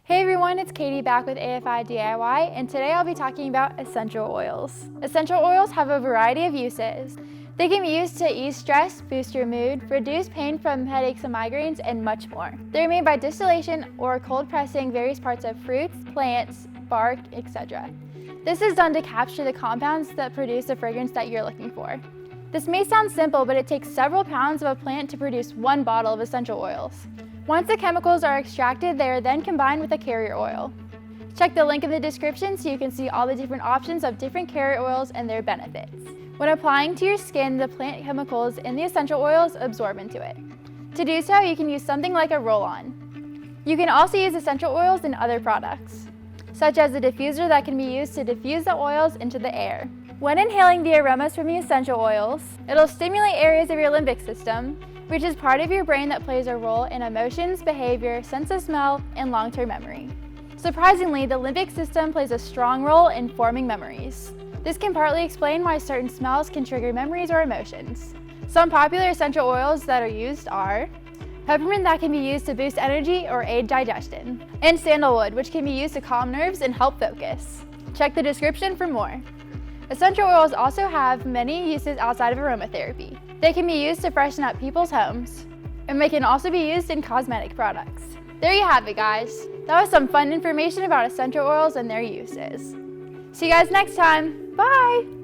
Hey everyone, it's Katie back with AFI DIY, and today I'll be talking about essential oils. Essential oils have a variety of uses. They can be used to ease stress, boost your mood, reduce pain from headaches and migraines, and much more. They're made by distillation or cold pressing various parts of fruits, plants, bark, etc. This is done to capture the compounds that produce the fragrance that you're looking for. This may sound simple, but it takes several pounds of a plant to produce one bottle of essential oils. Once the chemicals are extracted, they are then combined with a carrier oil. Check the link in the description so you can see all the different options of different carrier oils and their benefits. When applying to your skin, the plant chemicals in the essential oils absorb into it. To do so, you can use something like a roll-on. You can also use essential oils in other products, such as a diffuser that can be used to diffuse the oils into the air. When inhaling the aromas from the essential oils, it'll stimulate areas of your limbic system, which is part of your brain that plays a role in emotions, behavior, sense of smell, and long-term memory. Surprisingly, the limbic system plays a strong role in forming memories. This can partly explain why certain smells can trigger memories or emotions. Some popular essential oils that are used are peppermint, that can be used to boost energy or aid digestion, and sandalwood, which can be used to calm nerves and help focus. Check the description for more. Essential oils also have many uses outside of aromatherapy. They can be used to freshen up people's homes, and they can also be used in cosmetic products. There you have it, guys. That was some fun information about essential oils and their uses. See you guys next time. Bye!